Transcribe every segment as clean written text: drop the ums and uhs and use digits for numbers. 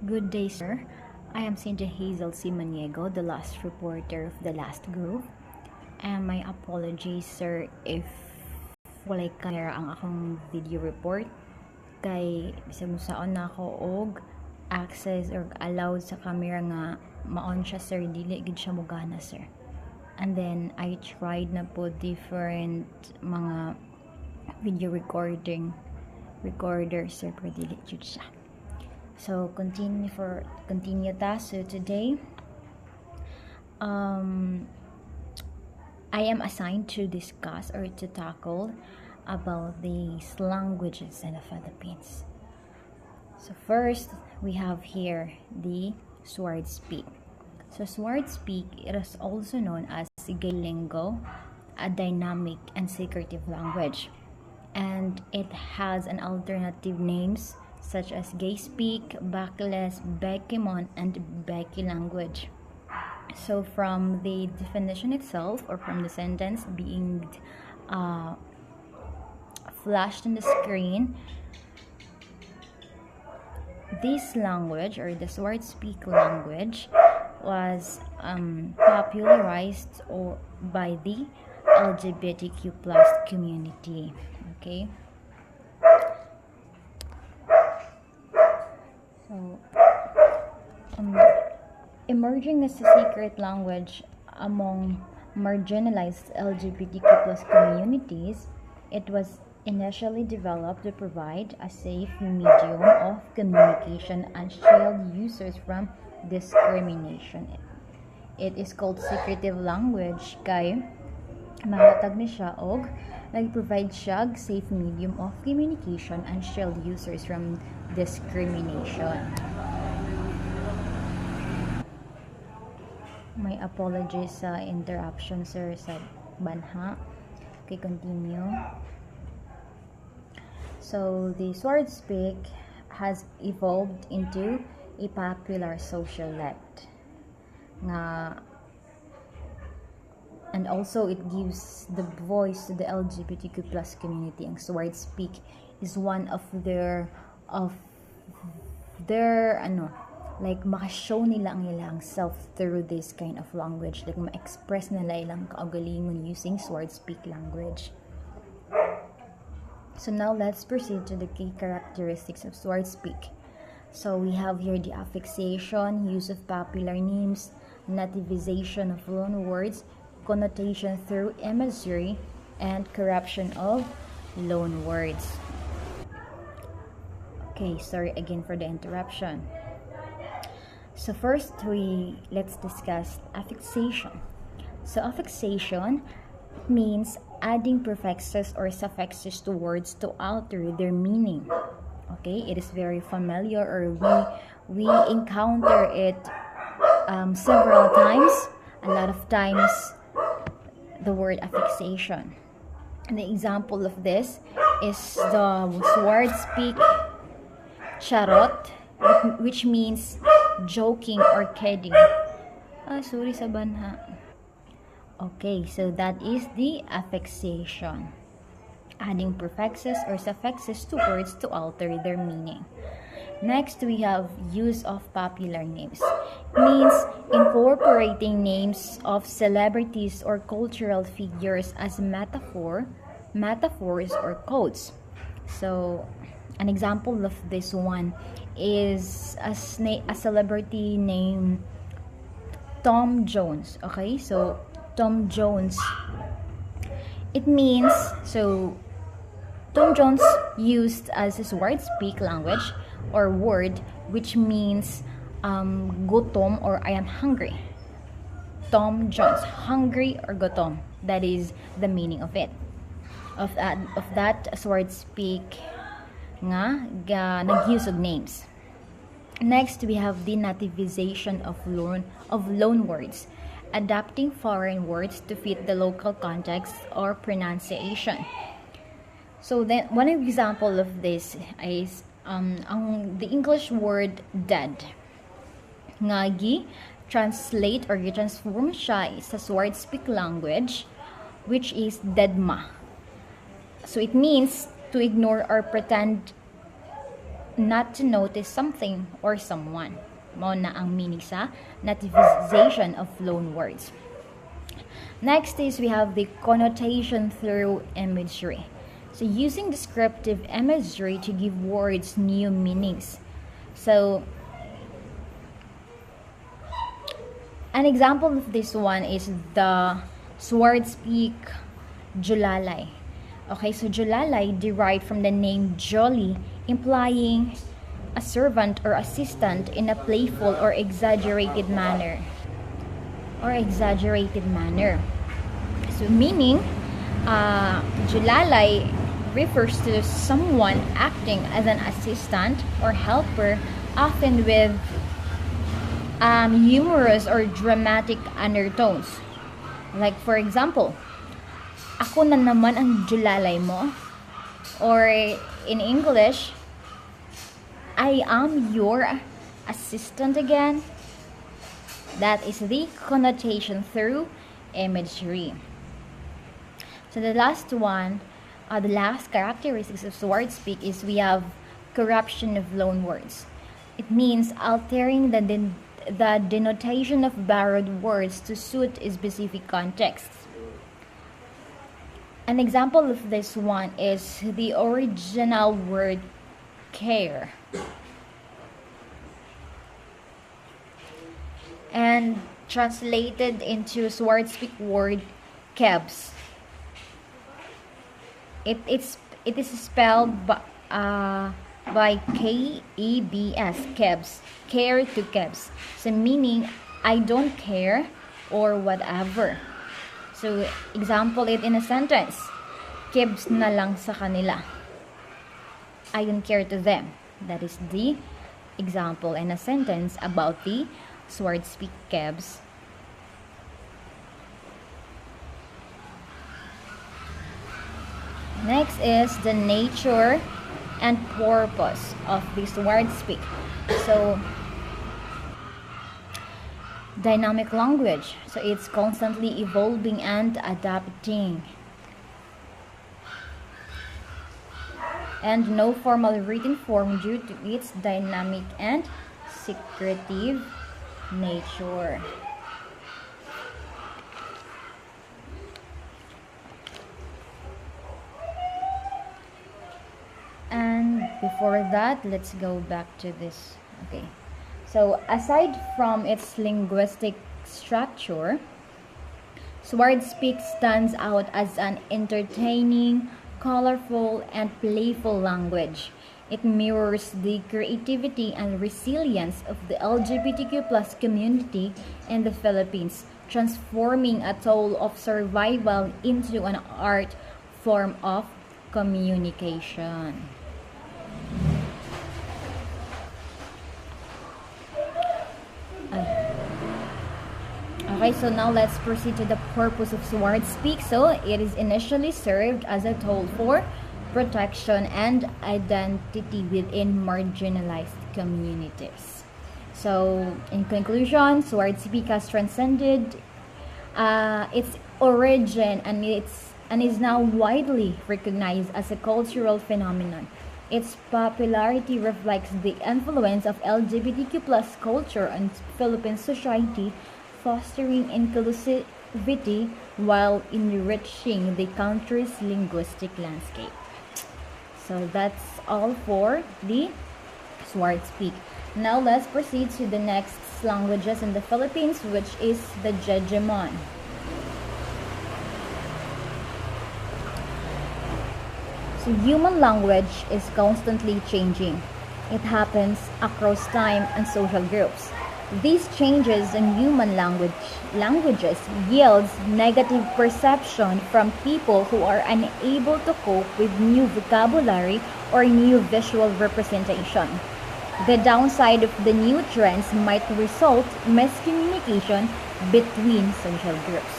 Good day, sir. I am Cindy Hazel C. Maniego, the last reporter of the last group. And my apologies, sir, if walay camera ang akong video report. Kay bisag musaon na ako og access or allowed sa camera nga ma-on siya, sir. Dili gid siya mugana, sir. And then, I tried na po different mga video recorders, sir, pero dili jud siya. So continue ta. So today I am assigned to discuss or to tackle about the languages in the Philippines. So first we have here the sword speak. So sword speak, it is also known as Sigilingo, a dynamic and secretive language, and it has an alternative names such as Gay Speak, Backless, Bekimon, and Beki language. So from the definition itself, or from the sentence being flashed on the screen, this language, or the sword speak language, was popularized by the LGBTQ plus community. Okay. So, emerging as a secret language among marginalized LGBTQ plus communities, it was initially developed to provide a safe medium of communication and shield users from discrimination. It is called secretive language kay mahatag ni siya og nag-provide siya safe medium of communication and shield users from discrimination. My apologies sa interruption, sir, sa banha. Okay, continue. So the sword speak has evolved into a popular social act nga, and also it gives the voice to the LGBTQ plus community. Ang sword speak is one of their like maka-show nila ang ilang self through this kind of language, like ma-express nila ilang kaugalingon using sword speak language. So now let's proceed to the key characteristics of sword speak. So we have here the affixation, use of popular names, nativization of loan words, connotation through imagery, and corruption of loan words. Okay, sorry again for the interruption. So first, let's discuss affixation. So affixation means adding prefixes or suffixes to words to alter their meaning. Okay, it is very familiar, or we encounter it several times. A lot of times, the word affixation. And the example of this is the sword speak charot, which means joking or kidding. Sorry sa banha. Okay, so that is the affixation. Adding prefixes or suffixes to words to alter their meaning. Next, we have use of popular names. Means incorporating names of celebrities or cultural figures as metaphors or codes. So, an example of this one is a celebrity named Tom Jones. Okay, so Tom Jones, it means, so Tom Jones used as his word speak language or word, which means gutom or I am hungry. Tom Jones, hungry or gutom, that is the meaning of it, of that sword speak nga nag-use of names. Next, we have the nativization of loan words, adapting foreign words to fit the local context or pronunciation. So then, one example of this is the English word dead. Nga translate or transform siya sa sword speak language, which is deadma. So it means to ignore or pretend not to notice something or someone. Mao na ang meaning sa nativization of loanwords. Next is we have the connotation through imagery. So using descriptive imagery to give words new meanings. So an example of this one is the sword speak Julalay. Okay, so Julalay derived from the name Jolly, implying a servant or assistant in a playful or exaggerated manner. So meaning, Julalay refers to someone acting as an assistant or helper, often with humorous or dramatic undertones. Like for example, ako na naman ang Julalay mo. Or in English, I am your assistant again. That is the connotation through imagery. So the last one, the last characteristics of sword speak is we have corruption of loanwords. It means altering the denotation of borrowed words to suit a specific context. An example of this one is the original word care and translated into sword speak word kebs. It is spelled by K-E-B-S, kebs, care to kebs. So meaning, I don't care or whatever. So example it in a sentence, kebs na lang sa kanila. I don't care to them. That is the example in a sentence about the sword speak kebs. Next is the nature and purpose of this word speak. So dynamic language, so it's constantly evolving and adapting, and no formal written form due to its dynamic and secretive nature. And before that, let's go back to this. Okay, so aside from its linguistic structure, sword speak stands out as an entertaining, colorful, and playful language. It mirrors the creativity and resilience of the LGBTQ+ community in the Philippines, transforming a tool of survival into an art form of communication. Okay, so now let's proceed to the purpose of sword speak. So it is initially served as a tool for protection and identity within marginalized communities. So in conclusion, sword speak has transcended its origin and is now widely recognized as a cultural phenomenon. Its popularity reflects the influence of LGBTQ+ culture on Philippine society, fostering inclusivity while enriching the country's linguistic landscape. So that's all for the sword speak. Now let's proceed to the next languages in the Philippines, which is the Jejemon. So human language is constantly changing. It happens across time and social groups. These changes in human languages yields negative perception from people who are unable to cope with new vocabulary or new visual representation. The downside of the new trends might result in miscommunication between social groups.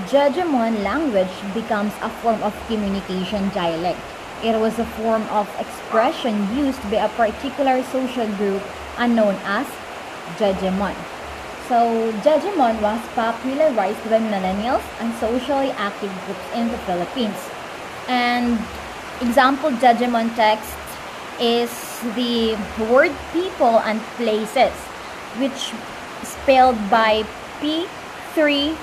Jejemon language becomes a form of communication dialect. It was a form of expression used by a particular social group known as Jejemon. So, Jejemon was popularized by millennials and socially active groups in the Philippines. And example Judgment text is the word people and places, which spelled by P3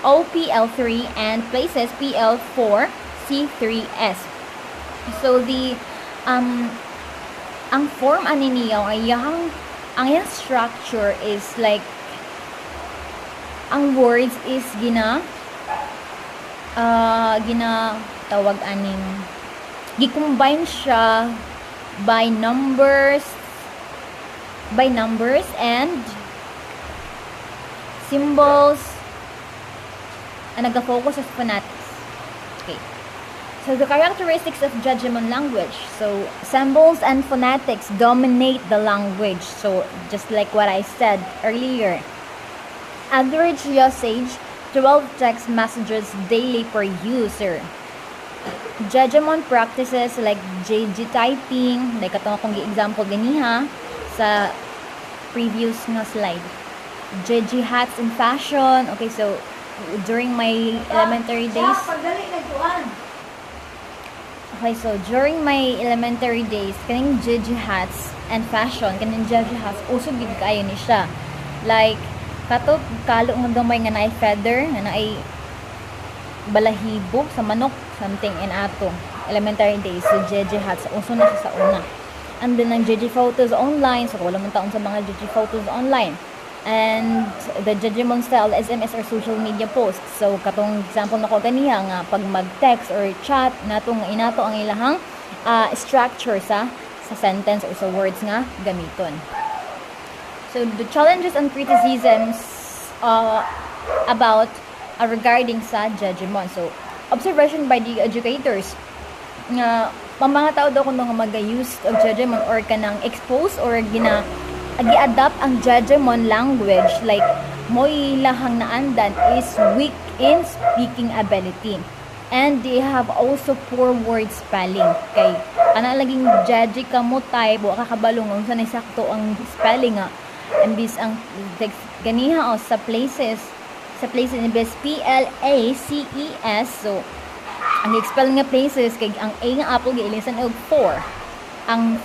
OPL3 and places PL4 C3S. So the ang form ani niya ang iyang structure is like ang words is gina tawag aning gi-combine siya by numbers and symbols and nag-focus sa phonetics. Okay. So the characteristics of Judgment language. So symbols and phonetics dominate the language. So just like what I said earlier. Average usage 12 text messages daily per user. Judgment practices like JG typing, like ito akong example ganiha sa previous nga slide. JG hats in fashion. Okay, so during my elementary days. Okay, so during my elementary days, kaning JG hats and fashion, kaning JG hats uso gid kayo ni siya. Like kato kalo nga gamay nga naay feather, nga naay balahibo sa manok, something in ato elementary days. So JJ hats uso na siya sa una. And then ang JJ photos online, so wala man taon sa mga JJ photos online. And the Judgment style SMS or social media posts. So katong example nako ganiha nga pag mag-text or chat natong inato ang ilahang structure sa sentence or sa words nga gamiton. So the challenges and criticisms about regarding sa Judgment. So observation by the educators nga mga tao daw kuno nga mag-use of Judgment or kanang expose or gi-adapt ang Judgment language, like mo ilahang naandan is weak in speaking ability, and they have also poor word spelling. Kay ana laging judge ka mo type wa ka kabalong kung saan sakto ang spelling nga ambis ang ganiha o sa places ni bes PLACES. So ang expel nga places kay ang A nga apple giilisan og 4, ang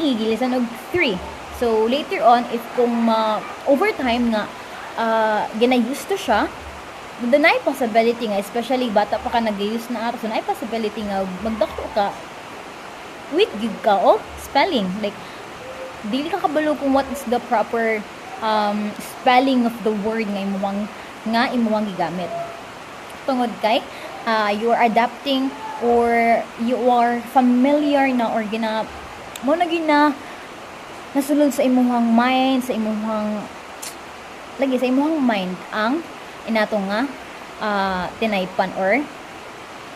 E giilisan og 3. So later on if kung overtime nga gina-use to siya, then ay possibility nga, especially bata pa ka nag-use na app, so na possibility nga magdako ka weak gid ka o spelling, like dili ka kabalo kung what is the proper spelling of the word nga imuwang gigamit. Tungod kay you are adapting or you are familiar na or mo na nasulod sa imuhang mind, sa imuhang mind ang inato nga tinaypan or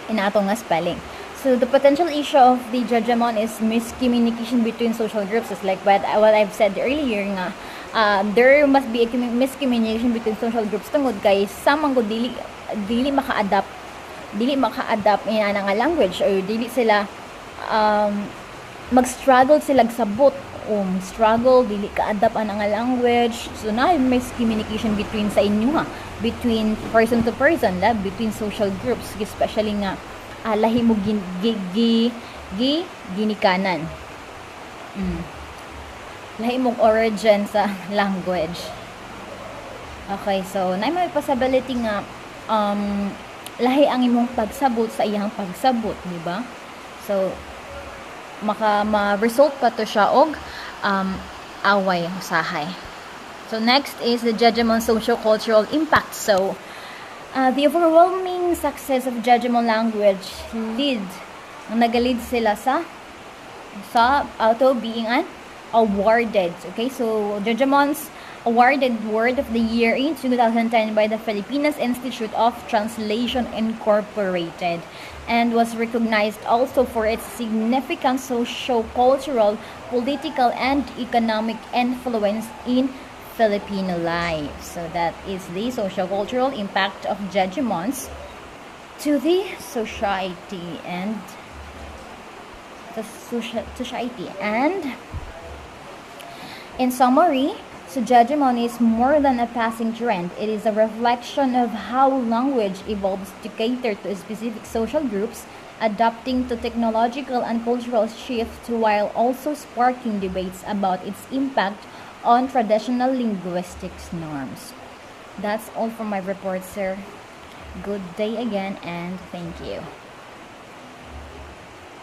inato nga spelling. So the potential issue of the Judgment is miscommunication between social groups, is like what I've said earlier nga. There must be a miscommunication between social groups tungod kay samang ko dili maka-adapt ina nga language, or dili sila mag-struggle sila sabot struggle dili ka-adapt ana nga language. So na miscommunication between sa inyo between person to person, between social groups, especially nga lahi mo ginikanan. Lahi mong origin sa language. Okay, so na may possibility nga lahi ang imong pagsabot sa iyang pagsabot, di ba? So ma-result pa to siya og away, usahay. So next is the Judgment socio-cultural impact. So the overwhelming success of Judgment language nagalid sila sa auto being awarded. Okay, so Judgment's awarded Word of the Year in 2010 by the Philippines Institute of Translation Incorporated, and was recognized also for its significant socio-cultural, political, and economic influence in Filipino life. So that is the socio-cultural impact of Judgments to the society and in summary, So hegemony is more than a passing trend. It is a reflection of how language evolves to cater to specific social groups, adapting to technological and cultural shifts while also sparking debates about its impact on traditional linguistics norms. That's all for my report, sir. Good day again, and thank you.